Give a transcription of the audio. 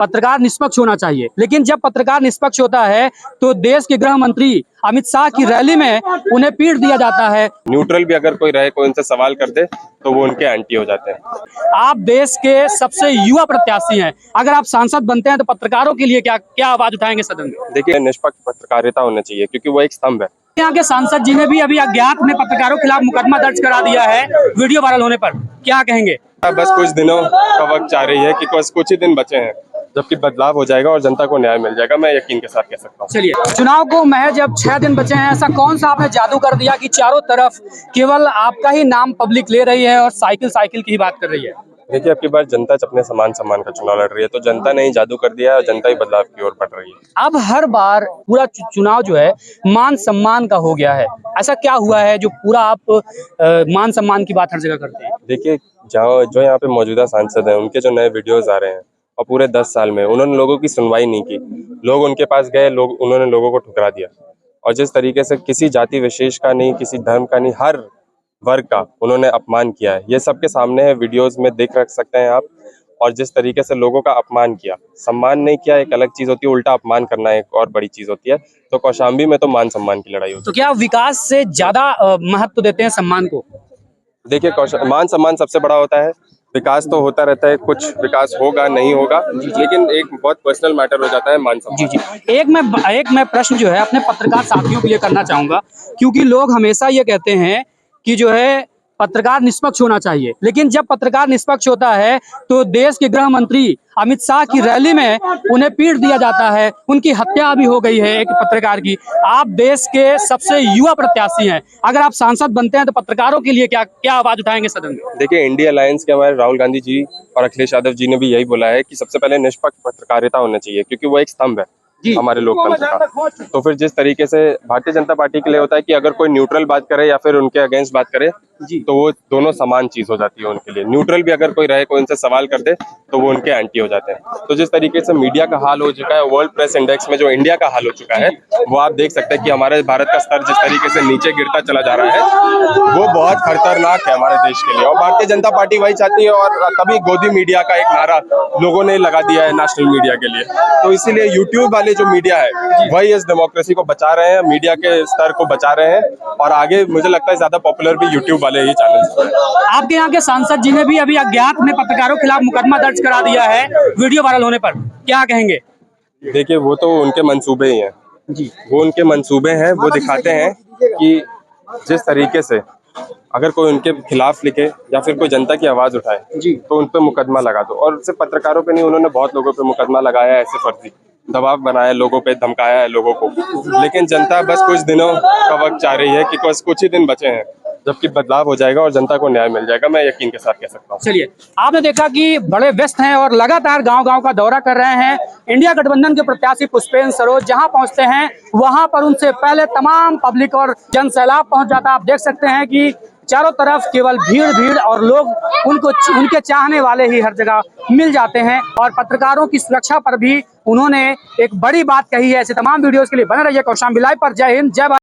पत्रकार निष्पक्ष होना चाहिए, लेकिन जब पत्रकार निष्पक्ष होता है तो देश के गृह मंत्री अमित शाह की रैली में उन्हें पीट दिया जाता है। न्यूट्रल भी अगर कोई रहे, कोई उनसे सवाल कर दे तो वो उनके एंटी हो जाते हैं। आप देश के सबसे युवा प्रत्याशी हैं, अगर आप सांसद बनते हैं तो पत्रकारों के लिए क्या क्या आवाज उठाएंगे सदन में? देखिए, निष्पक्ष पत्रकारिता होनी चाहिए क्योंकि वो एक स्तंभ है। यहाँ के सांसद जी ने भी अभी अज्ञात में पत्रकारों के खिलाफ मुकदमा दर्ज करा दिया है वीडियो वायरल होने पर, क्या कहेंगे? बस कुछ दिनों का वक्त चाह रही है कि बस कुछ ही दिन बचे हैं जबकि बदलाव हो जाएगा और जनता को न्याय मिल जाएगा, मैं यकीन के साथ कह सकता हूँ। चलिए, चुनाव को महज अब 6 दिन बचे हैं, ऐसा कौन सा आपने जादू कर दिया कि चारों तरफ केवल आपका ही नाम पब्लिक ले रही है और साइकिल की ही बात कर रही है? देखिए, अब की बार जनता अपने समान का चुनाव लड़ रही है, तो जनता ने ही जादू कर दिया है और जनता ही बदलाव की ओर बढ़ रही है। अब हर बार पूरा चुनाव जो है मान सम्मान का हो गया है, ऐसा क्या हुआ है जो पूरा आप मान सम्मान की बात हर जगह करते हैं? देखिए, जो यहाँ पे मौजूदा सांसद हैं, उनके जो नए वीडियोस आ रहे हैं और पूरे 10 साल में उन्होंने लोगों की सुनवाई नहीं की। लोग उनके पास गए, उन्होंने लोगों को ठुकरा दिया और जिस तरीके से किसी जाति विशेष का नहीं, किसी धर्म का नहीं, हर वर्ग का उन्होंने अपमान किया है। ये सबके सामने है, वीडियोस में देख रख सकते हैं आप। और जिस तरीके से लोगों का अपमान किया, सम्मान नहीं किया, एक अलग चीज होती है, उल्टा अपमान करना एक और बड़ी चीज होती है। तो कौशाम्बी में तो मान सम्मान की लड़ाई होती है। तो क्या विकास से ज्यादा महत्व देते हैं सम्मान को? देखिए, मान सम्मान सबसे बड़ा होता है। विकास तो होता रहता है, कुछ विकास होगा नहीं होगा, लेकिन एक बहुत पर्सनल मैटर हो जाता है मान सम्मान। जी। एक मैं प्रश्न जो है अपने पत्रकार साथियों के लिए करना चाहूंगा, क्योंकि लोग हमेशा ये कहते हैं कि जो है पत्रकार निष्पक्ष होना चाहिए, लेकिन जब पत्रकार निष्पक्ष होता है तो देश के गृह मंत्री अमित शाह की रैली में उन्हें पीट दिया जाता है, उनकी हत्या भी हो गई है एक पत्रकार की। आप देश के सबसे युवा प्रत्याशी हैं, अगर आप सांसद बनते हैं तो पत्रकारों के लिए क्या क्या आवाज उठाएंगे सदन में? देखिए, इंडिया अलायंस के हमारे राहुल गांधी जी और अखिलेश यादव जी ने भी यही बोला है कि सबसे पहले निष्पक्ष पत्रकारिता होना चाहिए क्योंकि वो एक स्तंभ है हमारे लोकतंत्र का। तो फिर जिस तरीके से भारतीय जनता पार्टी के लिए होता है कि अगर कोई न्यूट्रल बात करे या फिर उनके अगेंस्ट बात करे तो वो दोनों समान चीज हो जाती है उनके लिए। न्यूट्रल भी अगर कोई रहे, कोई उनसे सवाल कर दे तो वो उनके एंटी हो जाते हैं। तो जिस तरीके से मीडिया का हाल हो चुका है, वर्ल्ड प्रेस इंडेक्स में जो इंडिया का हाल हो चुका है, वो आप देख सकते हैं कि हमारे भारत का स्तर जिस तरीके से नीचे गिरता चला जा रहा है वो बहुत खतरनाक है हमारे देश के लिए। और भारतीय जनता पार्टी वही चाहती है और तभी गोदी मीडिया का एक नारा लोगों ने लगा दिया है नेशनल मीडिया के लिए। तो इसीलिए यूट्यूब वाले जो मीडिया है वही इस डेमोक्रेसी को बचा रहे हैं, मीडिया के स्तर को बचा रहे हैं और आगे मुझे लगता है ज्यादा पॉपुलर भी यूट्यूब वाले ही चैनल। आपके यहाँ के सांसद जी ने भी अभी अज्ञात में पत्रकारों के खिलाफ मुकदमा दर्ज करा दिया है वीडियो वायरल होने पर, क्या कहेंगे? देखिए, वो तो उनके मंसूबे ही हैं जी, वो उनके मंसूबे हैं। वो दिखाते हैं कि जिस तरीके से अगर कोई उनके खिलाफ लिखे या फिर कोई जनता की आवाज उठाए जी तो उन पर मुकदमा लगा दो। और सिर्फ पत्रकारों पे नहीं, उन्होंने बहुत लोगों पे मुकदमा लगाया है, ऐसे फर्जी दबाव बनाया, लोगों पे धमकाया है लोगों को। लेकिन जनता बस कुछ दिनों का वक्त चाह रही है कि बस कुछ ही दिन बचे हैं जबकि बदलाव हो जाएगा और जनता को न्याय मिल जाएगा, मैं यकीन के साथ कह सकता हूँ। चलिए, आपने देखा कि बड़े व्यस्त हैं और लगातार गांव-गांव का दौरा कर रहे हैं इंडिया गठबंधन के प्रत्याशी पुष्पेंद्र सरोज। जहां पहुंचते हैं वहां पर उनसे पहले तमाम पब्लिक और जन सैलाब पहुंच जाता है। आप देख सकते हैं कि चारों तरफ केवल भीड़ और लोग उनके चाहने वाले ही हर जगह मिल जाते हैं। और पत्रकारों की सुरक्षा पर भी उन्होंने एक बड़ी बात कही है। ऐसे तमाम वीडियोस के लिए बने रहिए कौशाम्बी लाइव पर। जय हिंद, जय भारत।